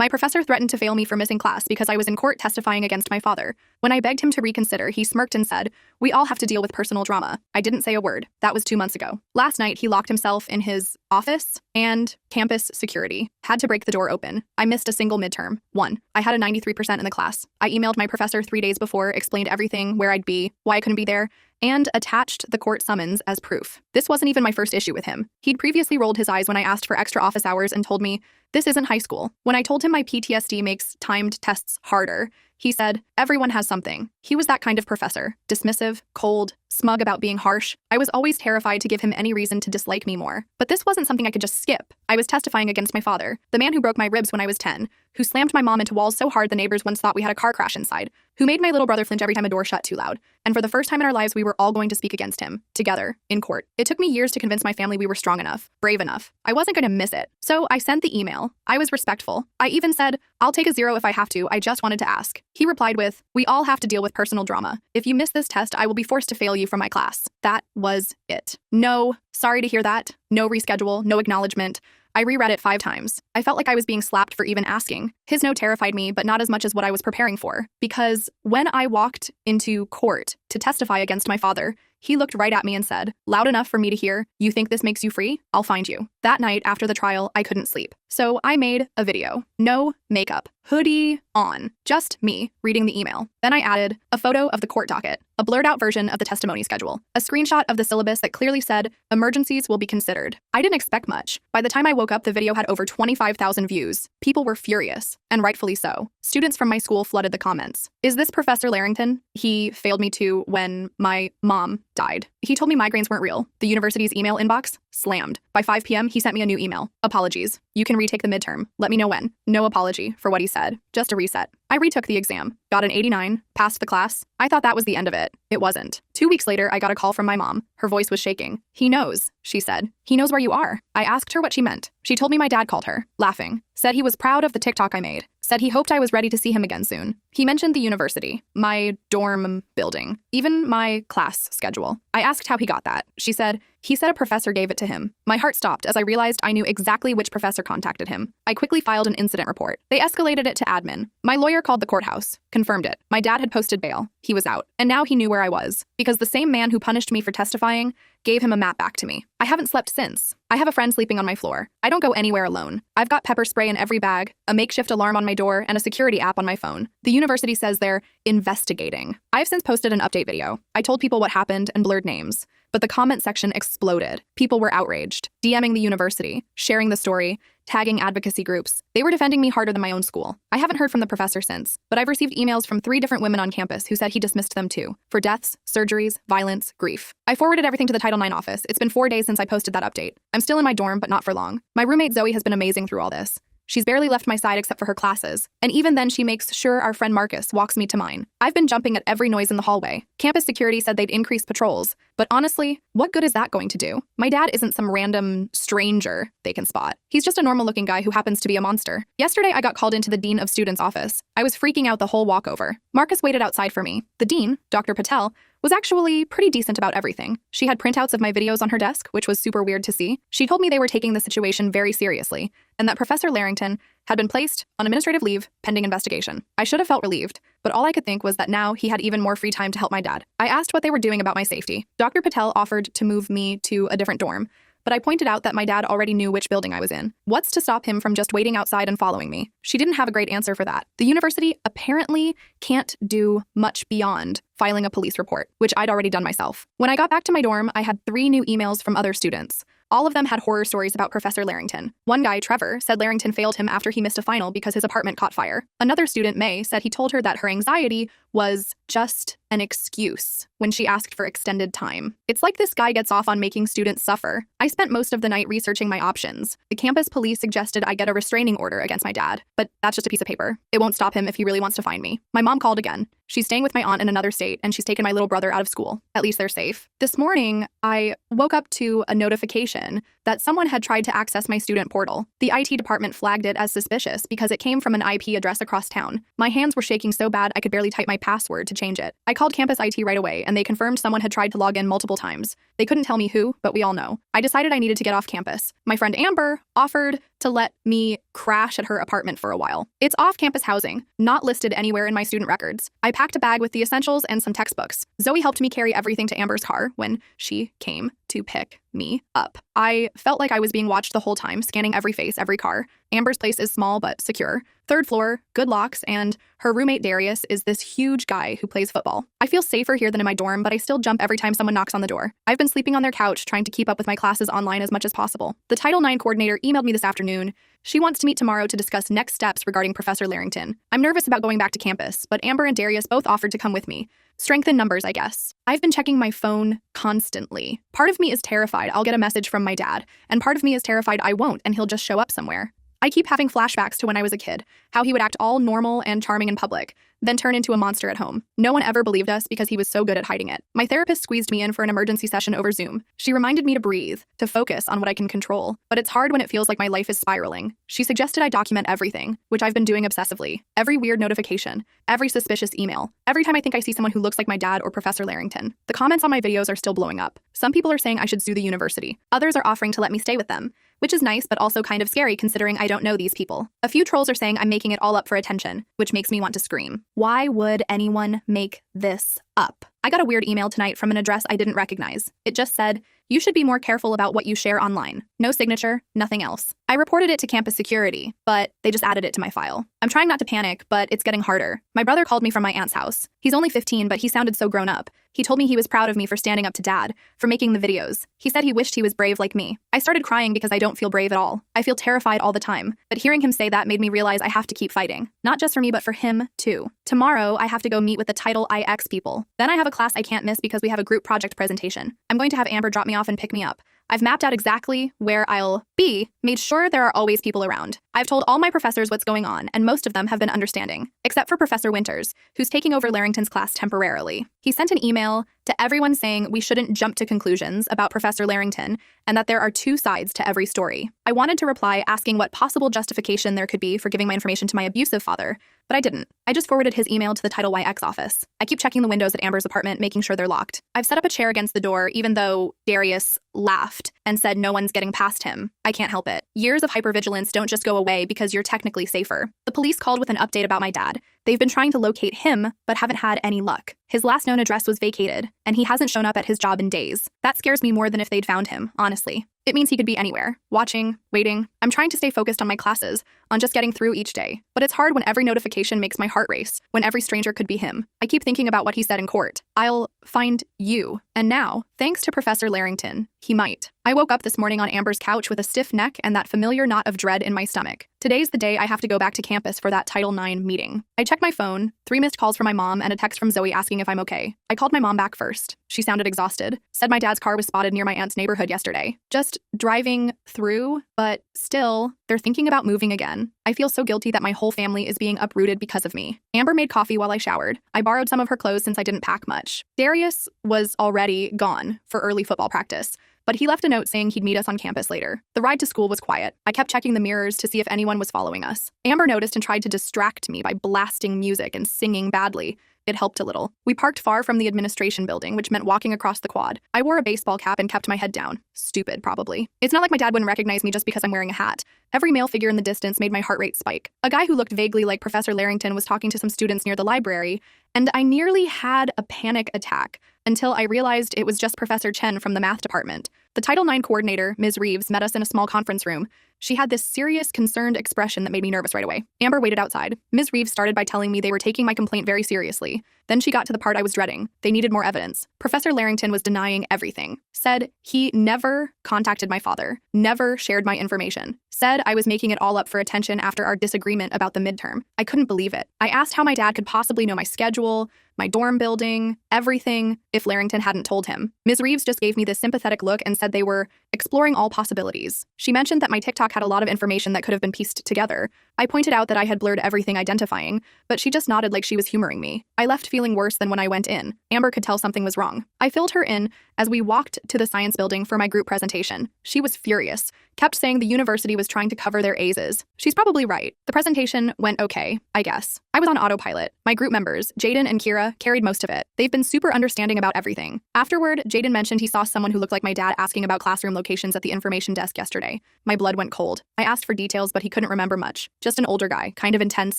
My professor threatened to fail me for missing class because I was in court testifying against my father. When I begged him to reconsider, he smirked and said, "We all have to deal with personal drama." I didn't say a word. That was 2 months ago. Last night, he locked himself in his office, and campus security had to break the door open. I missed a single midterm. 1. I had a 93% in the class. I emailed my professor 3 days before, explained everything, where I'd be, why I couldn't be there, and attached the court summons as proof. This wasn't even my first issue with him. He'd previously rolled his eyes when I asked for extra office hours and told me, "This isn't high school." When I told him my PTSD makes timed tests harder, he said, "Everyone has something." He was that kind of professor, dismissive, cold, smug about being harsh. I was always terrified to give him any reason to dislike me more. But this wasn't something I could just skip. I was testifying against my father, the man who broke my ribs when I was 10, who slammed my mom into walls so hard the neighbors once thought we had a car crash inside, who made my little brother flinch every time a door shut too loud. And for the first time in our lives, we were all going to speak against him, together, in court. It took me years to convince my family we were strong enough, brave enough. I wasn't going to miss it. So I sent the email. I was respectful. I even said, "I'll take a 0 if I have to. I just wanted to ask." He replied with, "We all have to deal with personal drama. If you miss this test, I will be forced to fail you from my class." That was it. No, sorry to hear that. No reschedule, no acknowledgement. I reread it 5 times. I felt like I was being slapped for even asking. His no terrified me, but not as much as what I was preparing for. Because when I walked into court to testify against my father, he looked right at me and said, loud enough for me to hear, "You think this makes you free? I'll find you." That night after the trial, I couldn't sleep. So I made a video. No makeup. Hoodie on. Just me reading the email. Then I added a photo of the court docket, a blurred out version of the testimony schedule, a screenshot of the syllabus that clearly said, "Emergencies will be considered." I didn't expect much. By the time I woke up, the video had over 25,000 views. People were furious, and rightfully so. Students from my school flooded the comments. "Is this Professor Larrington? He failed me too when my mom died. He told me migraines weren't real." The university's email inbox slammed. By 5 p.m., he sent me a new email. "Apologies. You can retake the midterm. Let me know when." No apology for what he said. Just a reset. I retook the exam, got an 89, passed the class. I thought that was the end of it. It wasn't. 2 weeks later, I got a call from my mom. Her voice was shaking. "He knows," she said. "He knows where you are." I asked her what she meant. She told me my dad called her, laughing. Said he was proud of the TikTok I made. Said he hoped I was ready to see him again soon. He mentioned the university, my dorm building, even my class schedule. I asked how he got that. She said, "He said a professor gave it to him." My heart stopped as I realized I knew exactly which professor contacted him. I quickly filed an incident report. They escalated it to admin. My lawyer called the courthouse, confirmed it. My dad had posted bail. He was out. And now he knew where I was, because the same man who punished me for testifying gave him a map back to me. I haven't slept since. I have a friend sleeping on my floor. I don't go anywhere alone. I've got pepper spray in every bag, a makeshift alarm on my door, and a security app on my phone. The university says they're investigating. I've since posted an update video. I told people what happened and blurred names. But the comment section exploded. People were outraged, DMing the university, sharing the story, tagging advocacy groups. They were defending me harder than my own school. I haven't heard from the professor since, but I've received emails from 3 different women on campus who said he dismissed them too, for deaths, surgeries, violence, grief. I forwarded everything to the Title IX office. It's been 4 days since I posted that update. I'm still in my dorm, but not for long. My roommate Zoe has been amazing through all this. She's barely left my side except for her classes, and even then she makes sure our friend Marcus walks me to mine. I've been jumping at every noise in the hallway. Campus security said they'd increase patrols, but honestly, what good is that going to do? My dad isn't some random stranger they can spot. He's just a normal-looking guy who happens to be a monster. Yesterday, I got called into the Dean of Students' office. I was freaking out the whole walkover. Marcus waited outside for me. The dean, Dr. Patel, was actually pretty decent about everything. She had printouts of my videos on her desk, which was super weird to see. She told me they were taking the situation very seriously, and that Professor Larrington had been placed on administrative leave pending investigation. I should have felt relieved, but all I could think was that now he had even more free time to help my dad. I asked what they were doing about my safety. Dr. Patel offered to move me to a different dorm, but I pointed out that my dad already knew which building I was in. What's to stop him from just waiting outside and following me? She didn't have a great answer for that. The university apparently can't do much beyond filing a police report, which I'd already done myself. When I got back to my dorm, I had 3 new emails from other students. All of them had horror stories about Professor Larrington. One guy, Trevor, said Larrington failed him after he missed a final because his apartment caught fire. Another student, May, said he told her that her anxiety was just an excuse when she asked for extended time. It's like this guy gets off on making students suffer. I spent most of the night researching my options. The campus police suggested I get a restraining order against my dad, but that's just a piece of paper. It won't stop him if he really wants to find me. My mom called again. She's staying with my aunt in another state, and she's taken my little brother out of school. At least they're safe. This morning, I woke up to a notification that someone had tried to access my student portal. The IT department flagged it as suspicious because it came from an IP address across town. My hands were shaking so bad I could barely type my password to change it. I called campus IT right away, and they confirmed someone had tried to log in multiple times. They couldn't tell me who, but we all know. I decided I needed to get off campus. My friend Amber offered to let me crash at her apartment for a while. It's off-campus housing, not listed anywhere in my student records. I packed a bag with the essentials and some textbooks. Zoe helped me carry everything to Amber's car when she came to pick me up. I felt like I was being watched the whole time, scanning every face, every car. Amber's place is small but secure. 3rd floor, good locks, and her roommate Darius is this huge guy who plays football. I feel safer here than in my dorm, but I still jump every time someone knocks on the door. I've been sleeping on their couch, trying to keep up with my classes online as much as possible. The Title IX coordinator emailed me this afternoon. She wants to meet tomorrow to discuss next steps regarding Professor Larrington. I'm nervous about going back to campus, but Amber and Darius both offered to come with me. Strength in numbers, I guess. I've been checking my phone constantly. Part of me is terrified I'll get a message from my dad, and part of me is terrified I won't and he'll just show up somewhere. I keep having flashbacks to when I was a kid, how he would act all normal and charming in public, then turn into a monster at home. No one ever believed us because he was so good at hiding it. My therapist squeezed me in for an emergency session over Zoom. She reminded me to breathe, to focus on what I can control, but it's hard when it feels like my life is spiraling. She suggested I document everything, which I've been doing obsessively. Every weird notification, every suspicious email, every time I think I see someone who looks like my dad or Professor Larrington. The comments on my videos are still blowing up. Some people are saying I should sue the university. Others are offering to let me stay with them, which is nice but also kind of scary considering I don't know these people. A few trolls are saying I'm making it all up for attention, which makes me want to scream. Why would anyone make this up? I got a weird email tonight from an address I didn't recognize. It just said, "You should be more careful about what you share online." No signature, nothing else. I reported it to campus security, but they just added it to my file. I'm trying not to panic, but it's getting harder. My brother called me from my aunt's house. He's only 15, but he sounded so grown up. He told me he was proud of me for standing up to dad, for making the videos. He said he wished he was brave like me. I started crying because I don't feel brave at all. I feel terrified all the time, but hearing him say that made me realize I have to keep fighting. Not just for me, but for him, too. Tomorrow, I have to go meet with the Title IX people. Then I have a class I can't miss because we have a group project presentation. I'm going to have Amber drop me off and pick me up. I've mapped out exactly where I'll be, made sure there are always people around. I've told all my professors what's going on, and most of them have been understanding, except for Professor Winters, who's taking over Larrington's class temporarily. He sent an email to everyone saying we shouldn't jump to conclusions about Professor Larrington and that there are 2 sides to every story. I wanted to reply asking what possible justification there could be for giving my information to my abusive father, but I didn't. I just forwarded his email to the Title YX office. I keep checking the windows at Amber's apartment, making sure they're locked. I've set up a chair against the door, even though Darius laughed and said no one's getting past him. I can't help it. Years of hypervigilance don't just go away because you're technically safer. The police called with an update about my dad. They've been trying to locate him, but haven't had any luck. His last known address was vacated, and he hasn't shown up at his job in days. That scares me more than if they'd found him, honestly. It means he could be anywhere, watching, waiting. I'm trying to stay focused on my classes, on just getting through each day. But it's hard when every notification makes my heart race, when every stranger could be him. I keep thinking about what he said in court. I'll find you. And now, thanks to Professor Larrington, he might. I woke up this morning on Amber's couch with a stiff neck and that familiar knot of dread in my stomach. Today's the day I have to go back to campus for that Title IX meeting. I checked my phone, 3 missed calls from my mom, and a text from Zoe asking if I'm okay. I called my mom back first. She sounded exhausted. Said my dad's car was spotted near my aunt's neighborhood yesterday. Just driving through, but still, they're thinking about moving again. I feel so guilty that my whole family is being uprooted because of me. Amber made coffee while I showered. I borrowed some of her clothes since I didn't pack much. Darius was already gone for early football practice, but he left a note saying he'd meet us on campus later. The ride to school was quiet. I kept checking the mirrors to see if anyone was following us. Amber noticed and tried to distract me by blasting music and singing badly. It helped a little. We parked far from the administration building, which meant walking across the quad. I wore a baseball cap and kept my head down. Stupid, probably. It's not like my dad wouldn't recognize me just because I'm wearing a hat. Every male figure in the distance made my heart rate spike. A guy who looked vaguely like Professor Larrington was talking to some students near the library, and I nearly had a panic attack until I realized it was just Professor Chen from the math department. The Title IX coordinator, Ms. Reeves, met us in a small conference room. She had this serious, concerned expression that made me nervous right away. Amber waited outside. Ms. Reeves started by telling me they were taking my complaint very seriously. Then she got to the part I was dreading. They needed more evidence. Professor Larrington was denying everything. Said he never contacted my father, never shared my information. Said I was making it all up for attention after our disagreement about the midterm. I couldn't believe it. I asked how my dad could possibly know my schedule, my dorm building, everything, if Larrington hadn't told him. Ms. Reeves just gave me this sympathetic look and said they were exploring all possibilities. She mentioned that my TikTok had a lot of information that could have been pieced together. I pointed out that I had blurred everything identifying, but she just nodded like she was humoring me. I left feeling worse than when I went in. Amber could tell something was wrong. I filled her in as we walked to the science building for my group presentation. She was furious, kept saying the university was trying to cover their A's. She's probably right. The presentation went okay, I guess. I was on autopilot. My group members, Jaden and Kira, carried most of it. They've been super understanding about everything. Afterward, Jaden mentioned he saw someone who looked like my dad asking about classroom locations at the information desk yesterday. My blood went cold. I asked for details, but he couldn't remember much. Just an older guy, kind of intense,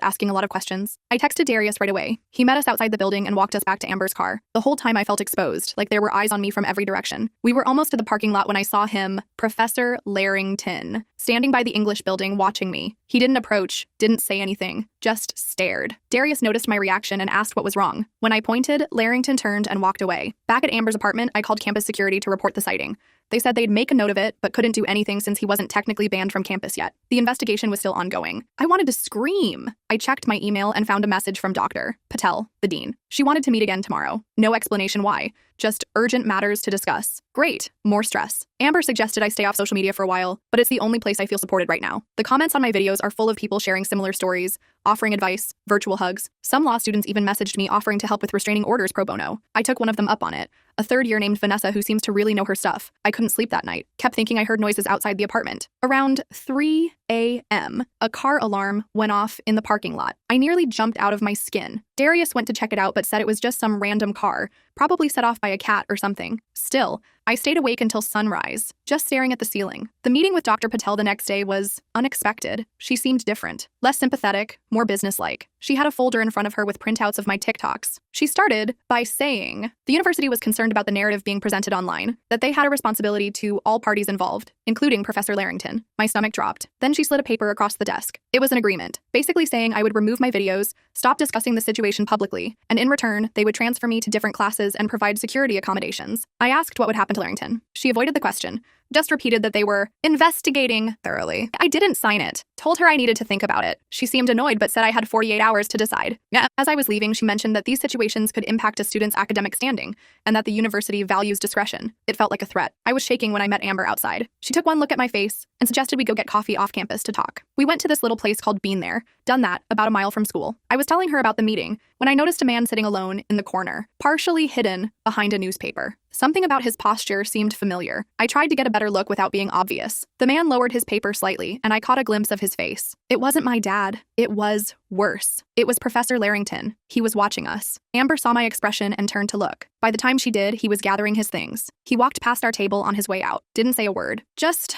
asking a lot of questions. I texted Darius right away. He met us outside the building and walked us back to Amber's car. The whole time I felt exposed, like there were eyes on me from every direction. We were almost to the parking lot when I saw him, Professor Larrington, standing by the English building watching me. He didn't approach, didn't say anything, just stared. Darius noticed my reaction and asked what was wrong. When I pointed, Larrington turned and walked away. Back at Amber's apartment, I called campus security to report the sighting. They said they'd make a note of it, but couldn't do anything since he wasn't technically banned from campus yet. The investigation was still ongoing. I wanted to scream. I checked my email and found a message from Dr. Patel, the dean. She wanted to meet again tomorrow. No explanation why. Just urgent matters to discuss. Great. More stress. Amber suggested I stay off social media for a while, but it's the only place I feel supported right now. The comments on my videos are full of people sharing similar stories, offering advice, virtual hugs. Some law students even messaged me offering to help with restraining orders pro bono. I took one of them up on it. A third year named Vanessa who seems to really know her stuff. I couldn't sleep that night. Kept thinking I heard noises outside the apartment. Around 3 a.m., a car alarm went off in the parking lot. I nearly jumped out of my skin. Darius went to check it out but said it was just some random car, probably set off by a cat or something. Still, I stayed awake until sunrise, just staring at the ceiling. The meeting with Dr. Patel the next day was unexpected. She seemed different, less sympathetic, more businesslike. She had a folder in front of her with printouts of my TikToks. She started by saying the university was concerned about the narrative being presented online, that they had a responsibility to all parties involved, including Professor Larrington. My stomach dropped. Then she slid a paper across the desk. It was an agreement, basically saying I would remove my videos, stop discussing the situation publicly, and in return, they would transfer me to different classes and provide security accommodations. I asked what would happen to Larrington. She avoided the question, just repeated that they were investigating thoroughly. I didn't sign it. Told her I needed to think about it. She seemed annoyed but said I had 48 hours to decide. As I was leaving, she mentioned that these situations could impact a student's academic standing and that the university values discretion. It felt like a threat. I was shaking when I met Amber outside. She took one look at my face and suggested we go get coffee off campus to talk. We went to this little place called Bean There, done that, about a mile from school. I was telling her about the meeting when I noticed a man sitting alone in the corner, partially hidden behind a newspaper. Something about his posture seemed familiar. I tried to get a better look without being obvious. The man lowered his paper slightly, and I caught a glimpse of his face. It wasn't my dad. It was worse. It was Professor Larrington. He was watching us. Amber saw my expression and turned to look. By the time she did, he was gathering his things. He walked past our table on his way out. Didn't say a word. Just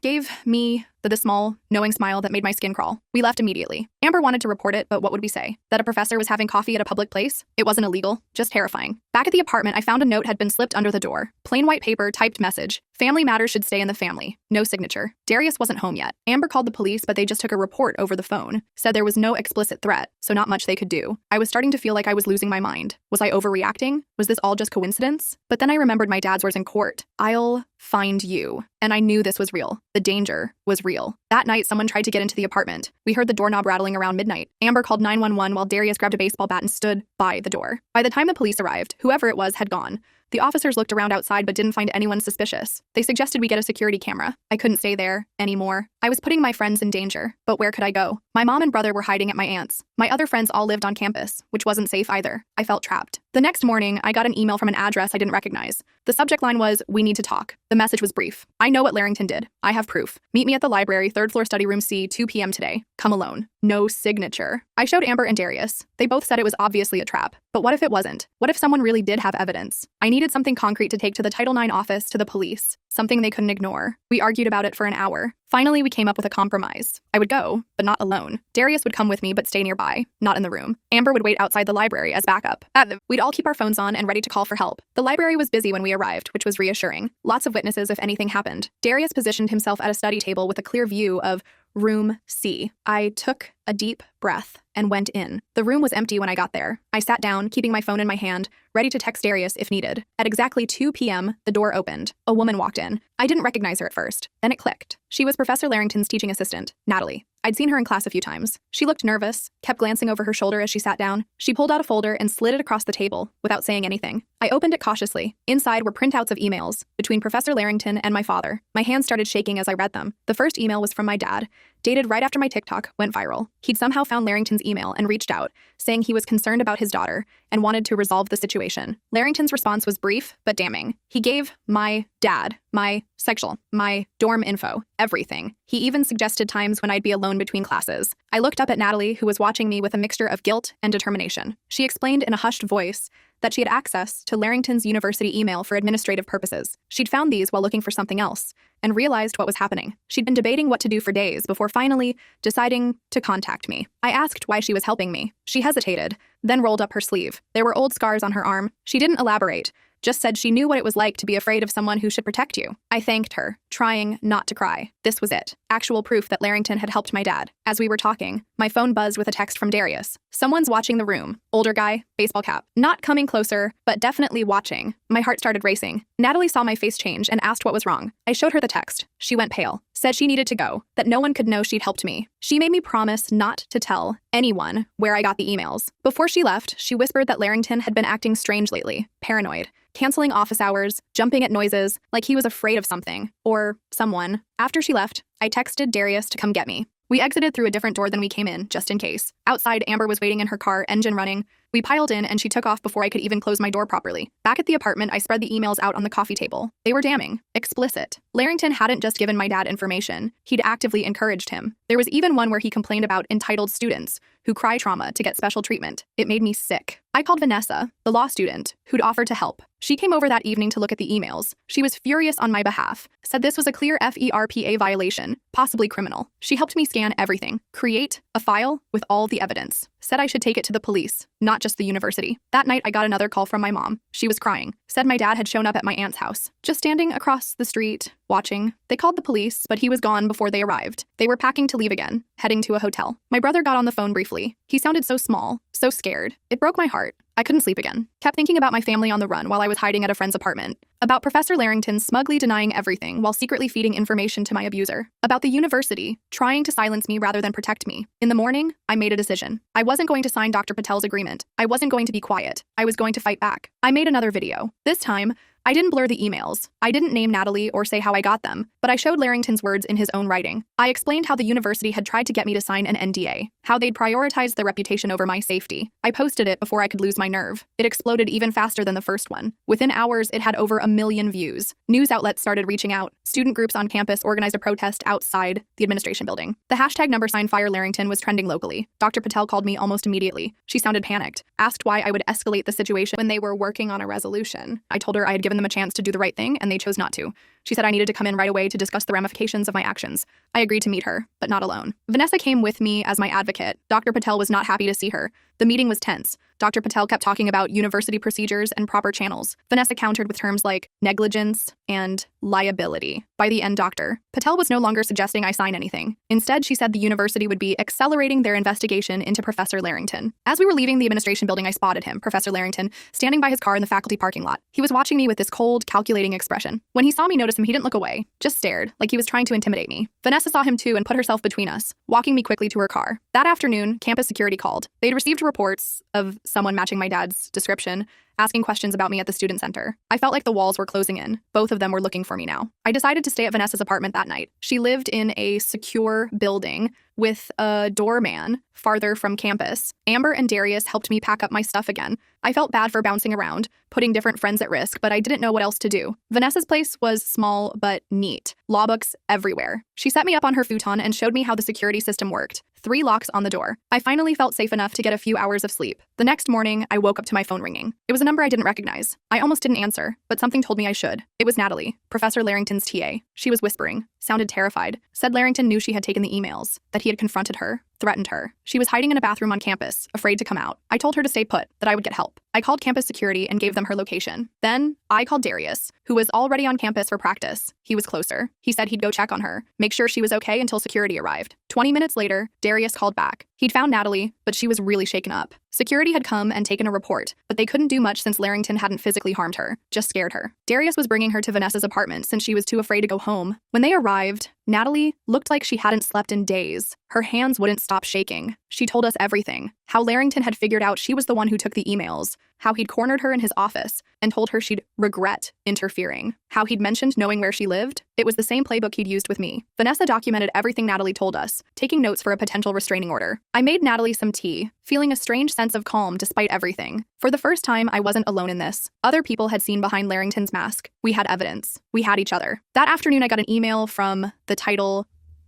gave me the small, knowing smile that made my skin crawl. We left immediately. Amber wanted to report it, but what would we say? That a professor was having coffee at a public place? It wasn't illegal, just terrifying. Back at the apartment, I found a note had been slipped under the door. Plain white paper, typed message. Family matters should stay in the family. No signature. Darius wasn't home yet. Amber called the police, but they just took a report over the phone. Said there was no explicit threat, so not much they could do. I was starting to feel like I was losing my mind. Was I overreacting? Was this all just coincidence? But then I remembered my dad's words in court. I'll find you. And I knew this was real. The danger was real. That night, someone tried to get into the apartment. We heard the doorknob rattling around midnight. Amber called 911 while Darius grabbed a baseball bat and stood by the door. By the time the police arrived, whoever it was had gone. The officers looked around outside but didn't find anyone suspicious. They suggested we get a security camera. I couldn't stay there anymore. I was putting my friends in danger, but where could I go? My mom and brother were hiding at my aunt's. My other friends all lived on campus, which wasn't safe either. I felt trapped. The next morning, I got an email from an address I didn't recognize. The subject line was, "We need to talk." The message was brief. I know what Larrington did. I have proof. Meet me at the library, 3rd floor study room C, 2 p.m. today. Come alone. No signature. I showed Amber and Darius. They both said it was obviously a trap. But what if it wasn't? What if someone really did have evidence? I needed something concrete to take to the Title IX office, to the police. Something they couldn't ignore. We argued about it for an hour. Finally, we came up with a compromise. I would go, but not alone. Darius would come with me but stay nearby, not in the room. Amber would wait outside the library as backup. We'd all keep our phones on and ready to call for help. The library was busy when we arrived, which was reassuring. Lots of witnesses if anything happened. Darius positioned himself at a study table with a clear view of room C. I took a deep breath and went in. The room was empty when I got there. I sat down, keeping my phone in my hand, ready to text Darius if needed. At exactly 2 p.m., the door opened. A woman walked in. I didn't recognize her at first. Then it clicked. She was Professor Larrington's teaching assistant, Natalie. I'd seen her in class a few times. She looked nervous, kept glancing over her shoulder as she sat down. She pulled out a folder and slid it across the table without saying anything. I opened it cautiously. Inside were printouts of emails between Professor Larrington and my father. My hands started shaking as I read them. The first email was from my dad, dated right after my TikTok went viral. He'd somehow found Larrington's email and reached out, saying he was concerned about his daughter and wanted to resolve the situation. Larrington's response was brief but damning. He gave my dad my sexual, my dorm info, everything. He even suggested times when I'd be alone between classes. I looked up at Natalie, who was watching me with a mixture of guilt and determination. She explained in a hushed voice that she had access to Larrington's university email for administrative purposes. She'd found these while looking for something else and realized what was happening. She'd been debating what to do for days before finally deciding to contact me. I asked why she was helping me. She hesitated, then rolled up her sleeve. There were old scars on her arm. She didn't elaborate, just said she knew what it was like to be afraid of someone who should protect you. I thanked her, trying not to cry. This was it. Actual proof that Larrington had helped my dad. As we were talking, my phone buzzed with a text from Darius. Someone's watching the room. Older guy, baseball cap. Not coming closer, but definitely watching. My heart started racing. Natalie saw my face change and asked what was wrong. I showed her the text. She went pale, said she needed to go, that no one could know she'd helped me. She made me promise not to tell anyone where I got the emails. Before she left, she whispered that Larrington had been acting strange lately, paranoid, canceling office hours, jumping at noises, like he was afraid of something or someone. After she left, I texted Darius to come get me. We exited through a different door than we came in, just in case. Outside, Amber was waiting in her car, engine running. We piled in and she took off before I could even close my door properly. Back at the apartment, I spread the emails out on the coffee table. They were damning, explicit. Larrington hadn't just given my dad information, he'd actively encouraged him. There was even one where he complained about entitled students who cry trauma to get special treatment. It made me sick. I called Vanessa, the law student, who'd offered to help. She came over that evening to look at the emails. She was furious on my behalf, said this was a clear FERPA violation, possibly criminal. She helped me scan everything, create a file with all the evidence, said I should take it to the police, not just the university. That night, I got another call from my mom. She was crying, said my dad had shown up at my aunt's house, just standing across the street, watching. They called the police, but he was gone before they arrived. They were packing to leave again, heading to a hotel. My brother got on the phone briefly. He sounded so small, so scared. It broke my heart. I couldn't sleep again. Kept thinking about my family on the run while I was hiding at a friend's apartment. About Professor Larrington smugly denying everything while secretly feeding information to my abuser. About the university trying to silence me rather than protect me. In the morning, I made a decision. I wasn't going to sign Dr. Patel's agreement. I wasn't going to be quiet. I was going to fight back. I made another video. This time, I didn't blur the emails. I didn't name Natalie or say how I got them, but I showed Larrington's words in his own writing. I explained how the university had tried to get me to sign an NDA, how they'd prioritized their reputation over my safety. I posted it before I could lose my nerve. It exploded even faster than the first one. Within hours, it had over 1 million views. News outlets started reaching out. Student groups on campus organized a protest outside the administration building. The hashtag #FireLarrington was trending locally. Dr. Patel called me almost immediately. She sounded panicked, asked why I would escalate the situation when they were working on a resolution. I told her I had given them a chance to do the right thing, and they chose not to. She said I needed to come in right away to discuss the ramifications of my actions. I agreed to meet her, but not alone. Vanessa came with me as my advocate. Dr. Patel was not happy to see her. The meeting was tense. Dr. Patel kept talking about university procedures and proper channels. Vanessa countered with terms like negligence and liability. By the end, Dr. Patel was no longer suggesting I sign anything. Instead, she said the university would be accelerating their investigation into Professor Larrington. As we were leaving the administration building, I spotted him, Professor Larrington, standing by his car in the faculty parking lot. He was watching me with this cold, calculating expression. When he saw me notice him, he didn't look away, just stared, like he was trying to intimidate me. Vanessa saw him too and put herself between us, walking me quickly to her car. That afternoon, campus security called. They'd received reports of someone matching my dad's description, asking questions about me at the student center. I felt like the walls were closing in. Both of them were looking for me now. I decided to stay at Vanessa's apartment that night. She lived in a secure building with a doorman farther from campus. Amber and Darius helped me pack up my stuff again. I felt bad for bouncing around, putting different friends at risk, but I didn't know what else to do. Vanessa's place was small but neat. Law books everywhere. She set me up on her futon and showed me how the security system worked. 3 locks on the door. I finally felt safe enough to get a few hours of sleep. The next morning, I woke up to my phone ringing. It was a number I didn't recognize. I almost didn't answer, but something told me I should. It was Natalie, Professor Larrington's TA. She was whispering, sounded terrified, said Larrington knew she had taken the emails, that he had confronted her, threatened her. She was hiding in a bathroom on campus, afraid to come out. I told her to stay put, that I would get help. I called campus security and gave them her location. Then, I called Darius, who was already on campus for practice. He was closer. He said he'd go check on her, make sure she was okay until security arrived. 20 minutes later, Darius called back. He'd found Natalie, but she was really shaken up. Security had come and taken a report, but they couldn't do much since Larrington hadn't physically harmed her, just scared her. Darius was bringing her to Vanessa's apartment since she was too afraid to go home. When they arrived, Natalie looked like she hadn't slept in days. Her hands wouldn't stop shaking. She told us everything. How Larrington had figured out she was the one who took the emails. How he'd cornered her in his office and told her she'd regret interfering. How he'd mentioned knowing where she lived. It was the same playbook he'd used with me. Vanessa documented everything Natalie told us, taking notes for a potential restraining order. I made Natalie some tea, feeling a strange sense of calm despite everything. For the first time, I wasn't alone in this. Other people had seen behind Larrington's mask. We had evidence. We had each other. That afternoon, I got an email from the title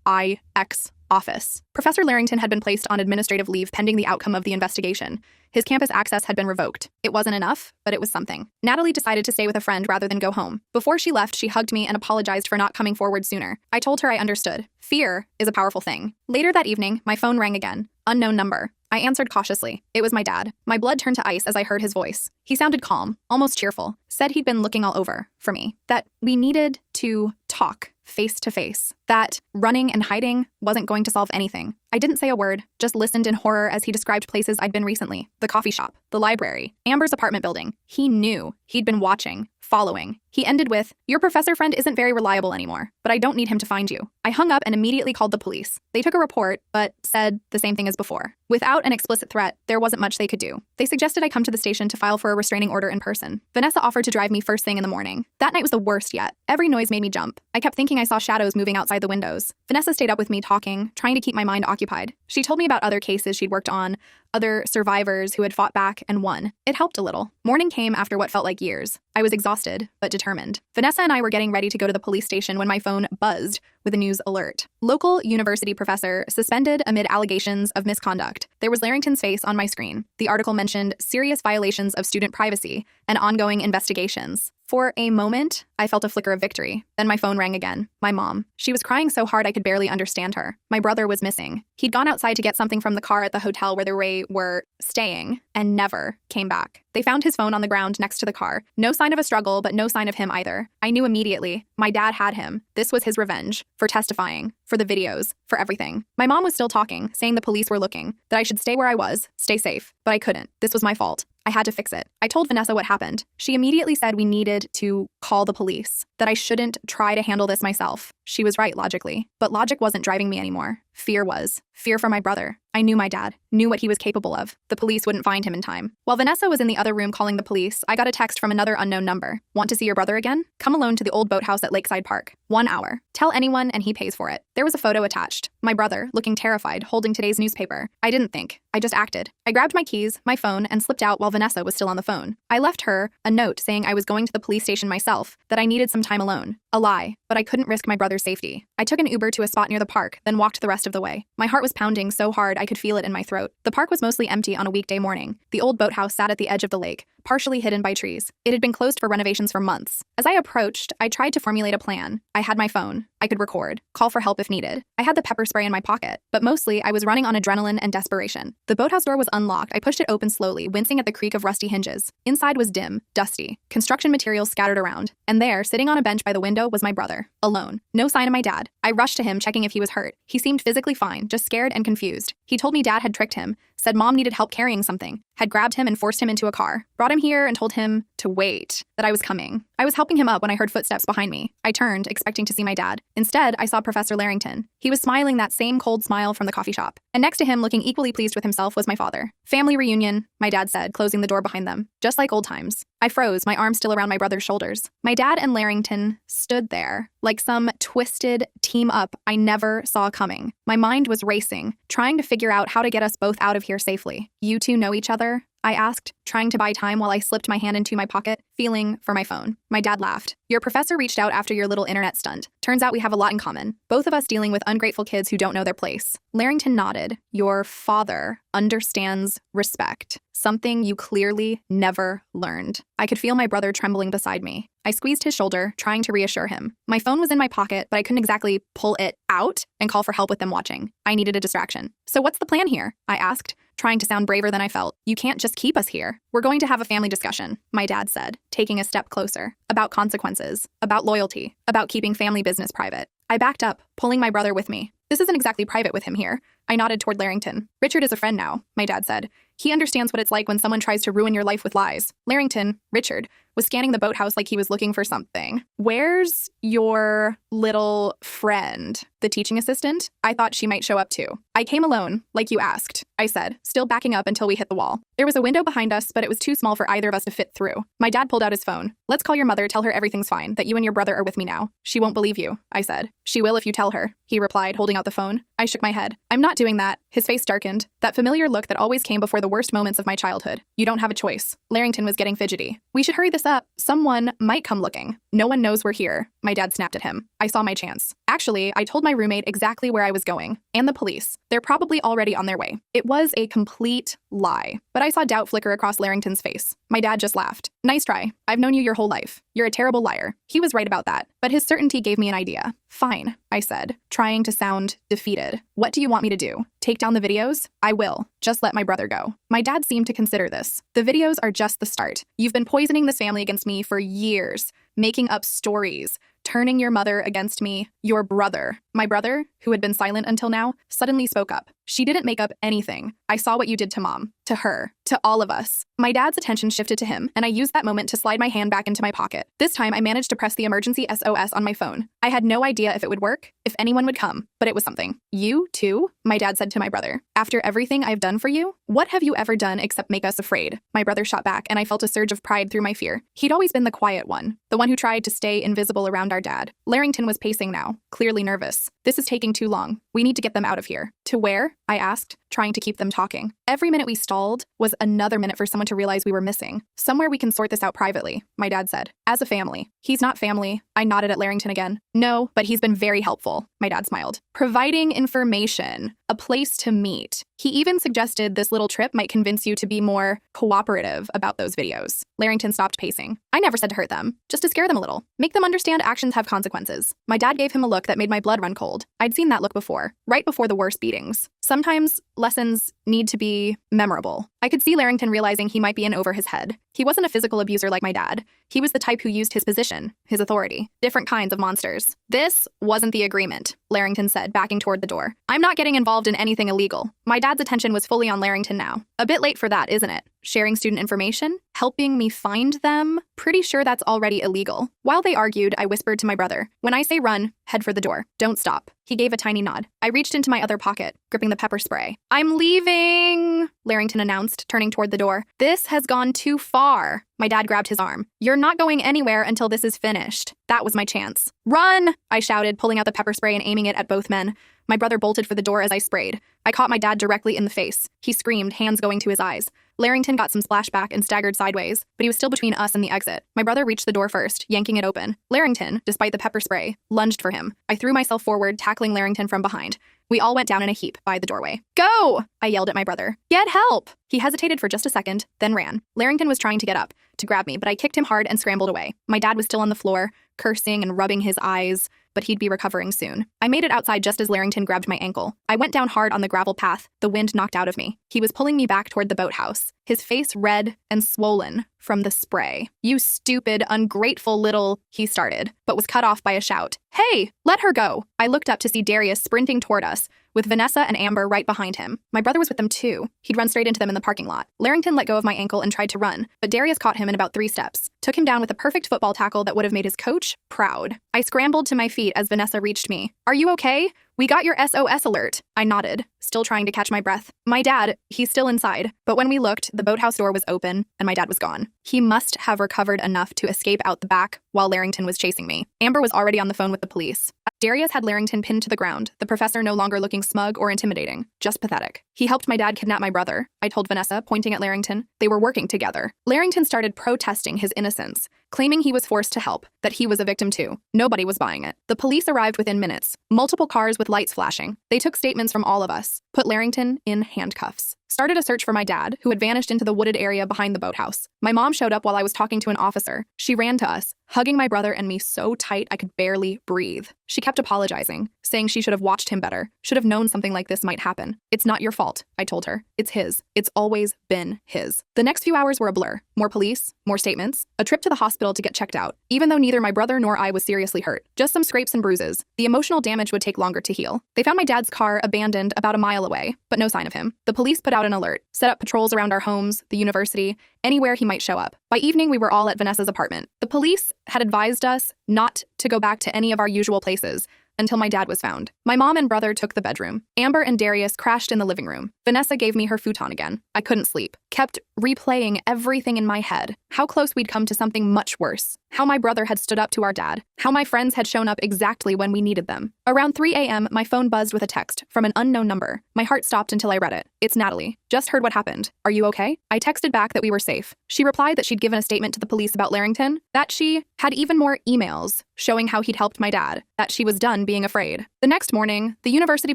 IX office. Professor Larrington had been placed on administrative leave pending the outcome of the investigation. His campus access had been revoked. It wasn't enough, but it was something. Natalie decided to stay with a friend rather than go home. Before she left, she hugged me and apologized for not coming forward sooner. I told her I understood. Fear is a powerful thing. Later that evening, my phone rang again. Unknown number. I answered cautiously. It was my dad. My blood turned to ice as I heard his voice. He sounded calm, almost cheerful. Said he'd been looking all over for me. That we needed to talk face to face. That running and hiding wasn't going to solve anything. I didn't say a word, just listened in horror as he described places I'd been recently. The coffee shop, the library, Amber's apartment building. He knew. He'd been watching, following. He ended with, "Your professor friend isn't very reliable anymore, but I don't need him to find you." I hung up and immediately called the police. They took a report, but said the same thing as before. Without an explicit threat, there wasn't much they could do. They suggested I come to the station to file for a restraining order in person. Vanessa offered to drive me first thing in the morning. That night was the worst yet. Every noise made me jump. I kept thinking I saw shadows moving outside the windows. Vanessa stayed up with me talking, trying to keep my mind occupied. She told me about other cases she'd worked on, other survivors who had fought back and won. It helped a little. Morning came after what felt like years. I was exhausted, but determined. Vanessa and I were getting ready to go to the police station when my phone buzzed with a news alert. Local university professor suspended amid allegations of misconduct. There was Larrington's face on my screen. The article mentioned serious violations of student privacy and ongoing investigations. For a moment, I felt a flicker of victory. Then my phone rang again. My mom. She was crying so hard I could barely understand her. My brother was missing. He'd gone outside to get something from the car at the hotel where they were staying and never came back. They found his phone on the ground next to the car. No sign of a struggle, but no sign of him either. I knew immediately. My dad had him. This was his revenge. For testifying. For the videos. For everything. My mom was still talking, saying the police were looking. That I should stay where I was. Stay safe. But I couldn't. This was my fault. I had to fix it. I told Vanessa what happened. She immediately said we needed to call the police. That I shouldn't try to handle this myself. She was right, logically. But logic wasn't driving me anymore. Fear was. Fear for my brother. I knew my dad. Knew what he was capable of. The police wouldn't find him in time. While Vanessa was in the other room calling the police, I got a text from another unknown number. Want to see your brother again? Come alone to the old boathouse at Lakeside Park. 1 hour. Tell anyone and he pays for it. There was a photo attached. My brother, looking terrified, holding today's newspaper. I didn't think. I just acted. I grabbed my keys, my phone, and slipped out while Vanessa was still on the phone. I left her a note saying I was going to the police station myself, that I needed some time alone. A lie, but I couldn't risk my brother's safety. I took an Uber to a spot near the park, then walked the rest of the way. My heart was pounding so hard I could feel it in my throat. The park was mostly empty on a weekday morning. The old boathouse sat at the edge of the lake, partially hidden by trees. It had been closed for renovations for months. As I approached, I tried to formulate a plan. I had my phone. I could record, call for help if needed. I had the pepper spray in my pocket, but mostly I was running on adrenaline and desperation. The boathouse door was unlocked. I pushed it open slowly, wincing at the creak of rusty hinges. Inside was dim, dusty, construction materials scattered around. And there, sitting on a bench by the window, was my brother, alone. No sign of my dad. I rushed to him, checking if he was hurt. He seemed physically fine, just scared and confused. He told me dad had tricked him, said mom needed help carrying something, had grabbed him and forced him into a car, brought him here and told him to wait, that I was coming. I was helping him up when I heard footsteps behind me. I turned, expecting to see my dad. Instead, I saw Professor Larrington. He was smiling that same cold smile from the coffee shop. And next to him, looking equally pleased with himself, was my father. Family reunion, my dad said, closing the door behind them. Just like old times. I froze, my arm still around my brother's shoulders. My dad and Larrington stood there, like some twisted team up I never saw coming. My mind was racing, trying to figure out how to get us both out of here safely. You two know each other? I asked, trying to buy time while I slipped my hand into my pocket, feeling for my phone. My dad laughed. Your professor reached out after your little internet stunt. Turns out we have a lot in common. Both of us dealing with ungrateful kids who don't know their place. Larrington nodded. Your father understands respect. Something you clearly never learned. I could feel my brother trembling beside me. I squeezed his shoulder, trying to reassure him. My phone was in my pocket, but I couldn't exactly pull it out and call for help with them watching. I needed a distraction. So what's the plan here? I asked, trying to sound braver than I felt. You can't just keep us here. We're going to have a family discussion, my dad said, taking a step closer. About consequences, about loyalty, about keeping family business private. I backed up, pulling my brother with me. This isn't exactly private with him here. I nodded toward Larrington. Richard is a friend now, my dad said. He understands what it's like when someone tries to ruin your life with lies. Larrington, Richard, was scanning the boathouse like he was looking for something. Where's your little friend? The teaching assistant? I thought she might show up too. I came alone, like you asked, I said, still backing up until we hit the wall. There was a window behind us, but it was too small for either of us to fit through. My dad pulled out his phone. Let's call your mother, tell her everything's fine, that you and your brother are with me now. She won't believe you, I said. She will if you tell her, he replied, holding out the phone. I shook my head. I'm not doing that. His face darkened. That familiar look that always came before the worst moments of my childhood. You don't have a choice. Larrington was getting fidgety. We should hurry this up. Someone might come looking. No one knows we're here. My dad snapped at him. I saw my chance. Actually, I told my roommate exactly where I was going. And the police. They're probably already on their way. It was a complete lie. But I saw doubt flicker across Larrington's face. My dad just laughed. Nice try. I've known you your whole life. You're a terrible liar. He was right about that. But his certainty gave me an idea. Fine, I said, trying to sound defeated. What do you want me to do? Take down the videos? I will. Just let my brother go. My dad seemed to consider this. The videos are just the start. You've been poisoning this family against me for years, making up stories, turning your mother against me. Your brother. My brother, who had been silent until now, suddenly spoke up. She didn't make up anything. I saw what you did to Mom, to her, to all of us. My dad's attention shifted to him, and I used that moment to slide my hand back into my pocket. This time, I managed to press the emergency SOS on my phone. I had no idea if it would work, if anyone would come, but it was something. You, too? My dad said to my brother. After everything I've done for you? What have you ever done except make us afraid? My brother shot back, and I felt a surge of pride through my fear. He'd always been the quiet one, the one who tried to stay invisible around our dad. Larrington was pacing now, clearly nervous. This is taking too long. We need to get them out of here. To where? I asked, trying to keep them talking. Every minute we stalled was another minute for someone to realize we were missing. Somewhere we can sort this out privately, my dad said. As a family. He's not family. I nodded at Larrington again. No, but he's been very helpful, my dad smiled. Providing information, a place to meet. He even suggested this little trip might convince you to be more cooperative about those videos. Larrington stopped pacing. I never said to hurt them, just to scare them a little. Make them understand actions have consequences. My dad gave him a look that made my blood run cold. I'd seen that look before, right before the worst beatings. Sometimes lessons need to be memorable. I could see Larrington realizing he might be in over his head. He wasn't a physical abuser like my dad. He was the type who used his position, his authority. Different kinds of monsters. This wasn't the agreement, Larrington said, backing toward the door. I'm not getting involved in anything illegal. My dad's attention was fully on Larrington now. A bit late for that, isn't it? Sharing student information? Helping me find them? Pretty sure that's already illegal. While they argued, I whispered to my brother, when I say run, head for the door. Don't stop. He gave a tiny nod. I reached into my other pocket, gripping the pepper spray. I'm leaving, Larrington announced, turning toward the door. This has gone too far. My dad grabbed his arm. You're not going anywhere until this is finished. That was my chance. Run, I shouted, pulling out the pepper spray and aiming it at both men. My brother bolted for the door as I sprayed. I caught my dad directly in the face. He screamed, hands going to his eyes. Larrington got some splashback and staggered sideways, but he was still between us and the exit. My brother reached the door first, yanking it open. Larrington, despite the pepper spray, lunged for him. I threw myself forward, tackling Larrington from behind. We all went down in a heap by the doorway. Go! I yelled at my brother. Get help! He hesitated for just a second, then ran. Larrington was trying to get up, to grab me, but I kicked him hard and scrambled away. My dad was still on the floor, cursing and rubbing his eyes, but he'd be recovering soon. I made it outside just as Larrington grabbed my ankle. I went down hard on the gravel path, the wind knocked out of me. He was pulling me back toward the boathouse, his face red and swollen from the spray. You stupid, ungrateful little, he started, but was cut off by a shout. Hey, let her go. I looked up to see Darius sprinting toward us, with Vanessa and Amber right behind him. My brother was with them too. He'd run straight into them in the parking lot. Larrington let go of my ankle and tried to run, but Darius caught him in about 3 steps, took him down with a perfect football tackle that would have made his coach proud. I scrambled to my feet as Vanessa reached me. Are you okay? We got your SOS alert. I nodded, still trying to catch my breath. My dad, he's still inside, but when we looked, the boathouse door was open and my dad was gone. He must have recovered enough to escape out the back while Larrington was chasing me. Amber was already on the phone with the police. Darius had Larrington pinned to the ground, the professor no longer looking smug or intimidating, just pathetic. He helped my dad kidnap my brother, I told Vanessa, pointing at Larrington. They were working together. Larrington started protesting his innocence, claiming he was forced to help, that he was a victim too. Nobody was buying it. The police arrived within minutes, multiple cars with lights flashing. They took statements from all of us, put Larrington in handcuffs. Started a search for my dad, who had vanished into the wooded area behind the boathouse. My mom showed up while I was talking to an officer. She ran to us, hugging my brother and me so tight I could barely breathe. She kept apologizing, saying she should have watched him better, should have known something like this might happen. It's not your fault, I told her. It's his. It's always been his. The next few hours were a blur. More police, more statements, a trip to the hospital hospital to get checked out, even though neither my brother nor I was seriously hurt. Just some scrapes and bruises. The emotional damage would take longer to heal. They found my dad's car abandoned about a mile away, but no sign of him. The police put out an alert, set up patrols around our homes, the university, anywhere he might show up. By evening, we were all at Vanessa's apartment. The police had advised us not to go back to any of our usual places until my dad was found. My mom and brother took the bedroom. Amber and Darius crashed in the living room. Vanessa gave me her futon again. I couldn't sleep. Kept replaying everything in my head. How close we'd come to something much worse. How my brother had stood up to our dad. How my friends had shown up exactly when we needed them. Around 3 a.m., my phone buzzed with a text from an unknown number. My heart stopped until I read it. It's Natalie. Just heard what happened. Are you okay? I texted back that we were safe. She replied that she'd given a statement to the police about Larrington, that she had even more emails showing how he'd helped my dad, that she was done being afraid. The next morning, the university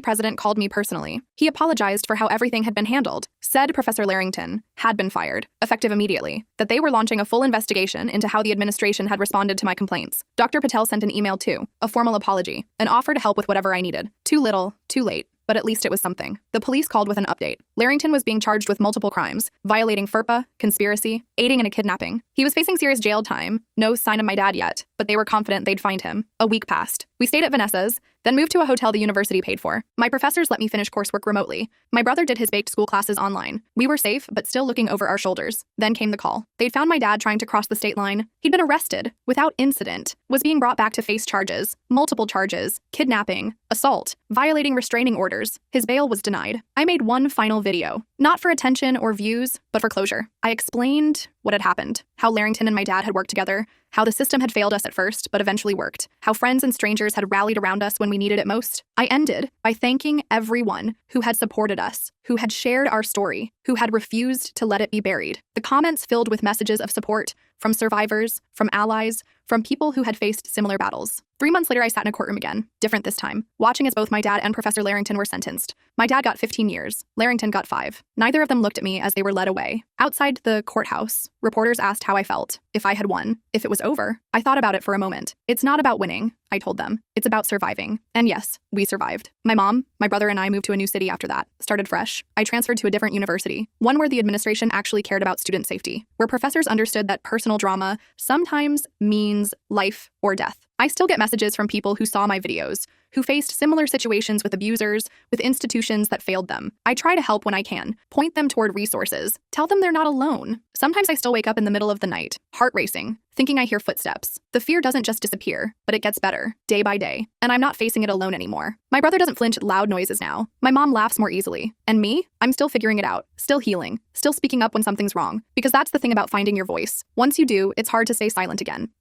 president called me personally. He apologized for how everything had been handled, said Professor Larrington had been fired, effective immediately, that they were launching a full investigation into how the administration had responded to my complaints. Dr. Patel sent an email too, a formal apology, an offer to help with whatever I needed. Too little, too late. But at least it was something. The police called with an update. Larrington was being charged with multiple crimes, violating FERPA, conspiracy, aiding in a kidnapping. He was facing serious jail time, no sign of my dad yet, but they were confident they'd find him. A week passed. We stayed at Vanessa's, then moved to a hotel the university paid for. My professors let me finish coursework remotely. My brother did his baked school classes online. We were safe, but still looking over our shoulders. Then came the call. They'd found my dad trying to cross the state line. He'd been arrested, without incident, was being brought back to face charges, multiple charges, kidnapping, assault, violating restraining orders. His bail was denied. I made one final video, not for attention or views, but for closure. I explained what had happened, how Larrington and my dad had worked together, how the system had failed us at first, but eventually worked, how friends and strangers had rallied around us when we needed it most. I ended by thanking everyone who had supported us, who had shared our story, who had refused to let it be buried. The comments filled with messages of support from survivors, from allies, from people who had faced similar battles. 3 months later, I sat in a courtroom again, different this time, watching as both my dad and Professor Larrington were sentenced. My dad got 15 years. Larrington got 5. Neither of them looked at me as they were led away. Outside the courthouse, reporters asked how I felt, if I had won, if it was over. I thought about it for a moment. It's not about winning, I told them. It's about surviving. And yes, we survived. My mom, my brother, and I moved to a new city after that, started fresh. I transferred to a different university, one where the administration actually cared about student safety, where professors understood that personal drama sometimes means life or death. I still get messages from people who saw my videos, who faced similar situations with abusers, with institutions that failed them. I try to help when I can, point them toward resources, tell them they're not alone. Sometimes I still wake up in the middle of the night, heart racing, thinking I hear footsteps. The fear doesn't just disappear, but it gets better, day by day, and I'm not facing it alone anymore. My brother doesn't flinch at loud noises now. My mom laughs more easily. And me? I'm still figuring it out, still healing, still speaking up when something's wrong, because that's the thing about finding your voice. Once you do, it's hard to stay silent again.